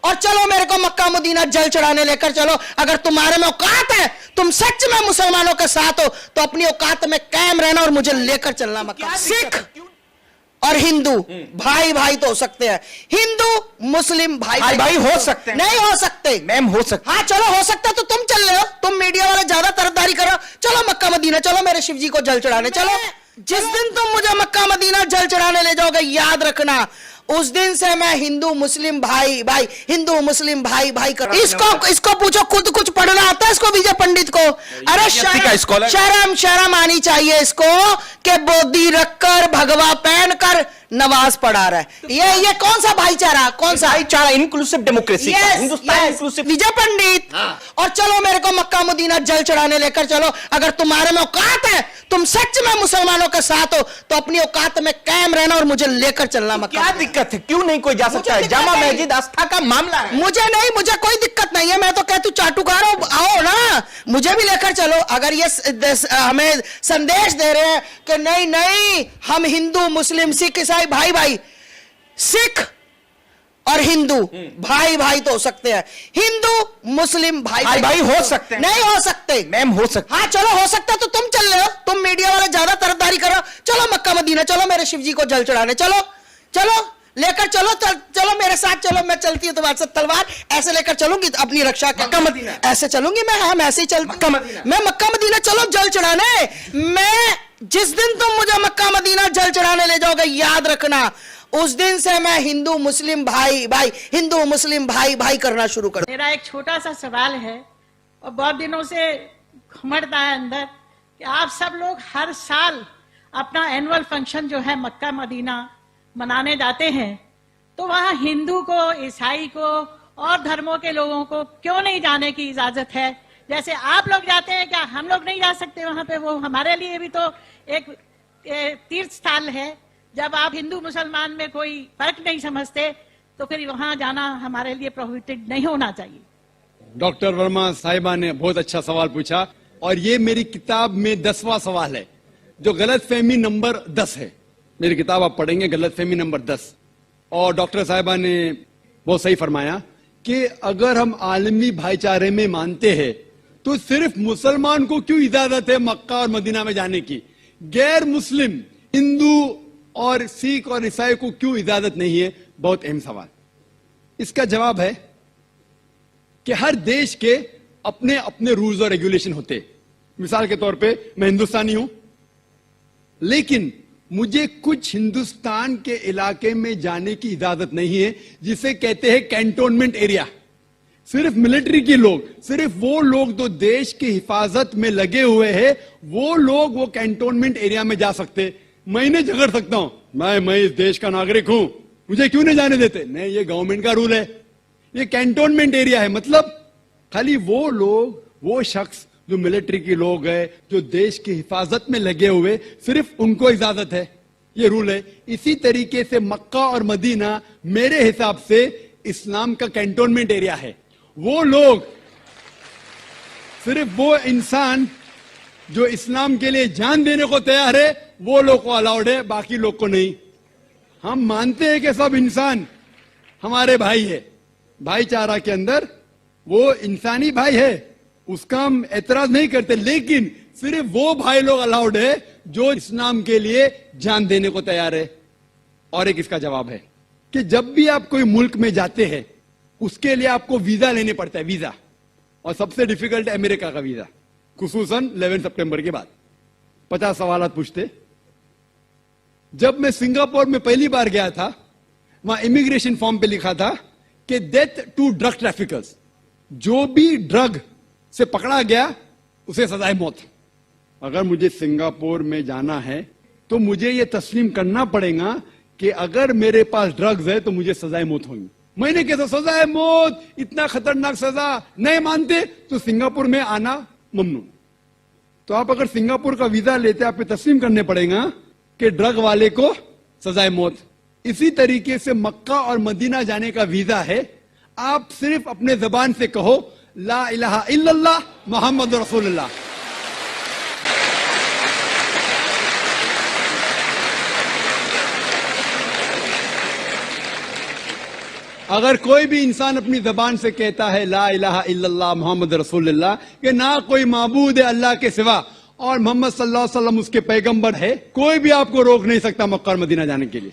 और चलो मेरे को मक्का मदीना जल चढ़ाने लेकर चलो। अगर तुम्हारे में औकात है, तुम सच में मुसलमानों के साथ हो, तो अपनी औकात में कायम रहना और मुझे लेकर चलना मक्का। सिख और हिंदू भाई भाई तो हो सकते हैं, हिंदू मुस्लिम भाई भाई भाई हो सकते हैं, नहीं हो सकते मैम हो सकते। हाँ चलो हो सकता है, तो तुम चल रहे हो, तुम मीडिया वाले ज्यादा तरफदारी करो। चलो मक्का मदीना चलो, मेरे शिव जी को जल चढ़ाने चलो। जिस दिन तुम मुझे मक्का मदीना जल चढ़ाने ले जाओगे, याद रखना उस दिन से मैं हिंदू मुस्लिम भाई भाई, हिंदू मुस्लिम भाई भाई कर। इसको पूछो खुद कुछ पढ़ना आता है इसको, विजय पंडित को? अरे शर्म आनी चाहिए इसको कि बोधी रखकर भगवा पहनकर नमाज पढ़ा रहा है। ये कौन सा भाईचारा, कौन सा भाईचारा? Inclusive democracy, Hindustan inclusive. Vijay Pandit और चलो मेरे को मक्का मदीना जल चढ़ाने लेकर चलो। अगर तुम्हारे में औकात है, तुम सच में मुसलमानों के साथ हो, तो अपनी औकात में कायम रहना और मुझे लेकर चलना मक्का। क्या दिक्कत है? क्यों नहीं कोई जा सकता है? जामा मस्जिद आस्था का मामला है। मुझे कोई दिक्कत नहीं है। मैं तो कहती हूँ चाटुकार हो, आओ ना, मुझे भी लेकर चलो। अगर ये हमें संदेश दे रहे हैं कि नहीं नहीं हम हिंदू मुस्लिम सिख ईसाई भाई भाई, सिख और हिंदू भाई भाई तो हो सकते हैं, हिंदू मुस्लिम भाई भाई हो सकते हैं, नहीं हो सकते मैम हो सकते। हाँ चलो हो सकता है, तो तुम चल रहे हो, तुम मीडिया वाले ज्यादा तरफदारी करो। चलो मक्का मदीना चलो, मेरे शिव जी को जल चढ़ाने चलो। चलो लेकर चलो, चलो मेरे साथ चलो। मैं चलती हूँ तुम्हारे साथ, तलवार ऐसे लेकर चलूंगी अपनी रक्षा मक्का मदीना ऐसे चलूंगी मैं। हाँ मैं ऐसे ही चलती, मैं मक्का मदीना चलो जल चढ़ाने। मैं जिस दिन तुम मुझे मक्का मदीना जल चढ़ाने ले जाओगे, याद रखना उस दिन से मैं हिंदू मुस्लिम भाई भाई, हिंदू मुस्लिम भाई भाई करना शुरू कर। मेरा एक छोटा सा सवाल है और बहुत दिनों से घुमड़ता है अंदर कि आप सब लोग हर साल अपना एनुअल फंक्शन जो है मक्का मदीना मनाने जाते हैं, तो वहाँ हिंदू को, ईसाई को और धर्मों के लोगों को क्यों नहीं जाने की इजाजत है? जैसे आप लोग जाते हैं, क्या हम लोग नहीं जा सकते वहां पे? वो हमारे लिए भी तो एक तीर्थ स्थल है। जब आप हिंदू मुसलमान में कोई फर्क नहीं समझते, तो फिर वहां जाना हमारे लिए प्रोहिबिटेड नहीं होना चाहिए। डॉक्टर वर्मा साहिबा ने बहुत अच्छा सवाल पूछा, और ये मेरी किताब में 10वां सवाल है, जो गलतफहमी नंबर 10 है। मेरी किताब आप पढ़ेंगे, गलतफहमी नंबर 10। और डॉक्टर साहिबा ने बहुत सही फरमाया कि अगर हम आलमी भाईचारे में मानते हैं, तो सिर्फ मुसलमान को क्यों इजाजत है मक्का और मदीना में जाने की? गैर मुस्लिम हिंदू और सिख और ईसाई को क्यों इजाजत नहीं है? बहुत अहम सवाल। इसका जवाब है कि हर देश के अपने अपने रूल्स और रेगुलेशन होते। मिसाल के तौर पे मैं हिंदुस्तानी हूं, लेकिन मुझे कुछ हिंदुस्तान के इलाके में जाने की इजाजत नहीं है, जिसे कहते हैं कैंटोनमेंट एरिया। सिर्फ मिलिट्री के लोग, सिर्फ वो लोग जो देश की हिफाजत में लगे हुए हैं, वो लोग वो कैंटोनमेंट एरिया में जा सकते। मैं नहीं झगड़ सकता हूं, मैं इस देश का नागरिक हूं, मुझे क्यों नहीं जाने देते? नहीं, ये गवर्नमेंट का रूल है। ये कैंटोनमेंट एरिया है, मतलब खाली वो लोग, वो शख्स जो मिलिट्री के लोग हैं, जो देश की हिफाजत में लगे हुए, सिर्फ उनको इजाजत है। ये रूल है। इसी तरीके से मक्का और मदीना मेरे हिसाब से इस्लाम का कैंटोनमेंट एरिया है। वो लोग, सिर्फ वो इंसान जो इस्लाम के लिए जान देने को तैयार है, वो लोग को अलाउड है, बाकी लोग को नहीं। हम मानते हैं कि सब इंसान हमारे भाई है, भाईचारा के अंदर वो इंसानी भाई है, उसका हम एतराज नहीं करते, लेकिन सिर्फ वो भाई लोग अलाउड है जो इस्लाम के लिए जान देने को तैयार है। और एक इसका जवाब है कि जब भी आप कोई मुल्क में जाते हैं, उसके लिए आपको वीजा लेने पड़ता है, वीजा। और सबसे डिफिकल्ट है अमेरिका का वीजा, खुसूसन 11 सितंबर के बाद। 50 सवाल पूछते। जब मैं सिंगापुर में पहली बार गया था, वहां इमिग्रेशन फॉर्म पे लिखा था कि डेथ टू ड्रग ट्रैफिकर्स, जो भी ड्रग से पकड़ा गया उसे सजाए मौत। अगर मुझे सिंगापुर में जाना है, तो मुझे यह तस्लीम करना पड़ेगा कि अगर मेरे पास ड्रग्स है तो मुझे सजाए मौत होगी। मैंने कैसा सजाए मौत, इतना खतरनाक सजा नहीं मानते तो सिंगापुर में आना ममनू। तो आप अगर सिंगापुर का वीजा लेते, आप तस्लीम करने पड़ेगा कि ड्रग वाले को सजाए मौत। इसी तरीके से मक्का और मदीना जाने का वीजा है। आप सिर्फ अपने जबान से कहो ला इलाहा इल्लल्लाह मोहम्मद रसूलुल्लाह। अगर कोई भी इंसान अपनी जबान से कहता है ला इलाहा इल्लल्लाह मोहम्मद रसूलुल्लाह, कि ना कोई माबूद है अल्लाह के सिवा और मोहम्मद सल्लल्लाहु अलैहि वसल्लम उसके पैगंबर है, कोई भी आपको रोक नहीं सकता मक्का और मदीना जाने के लिए।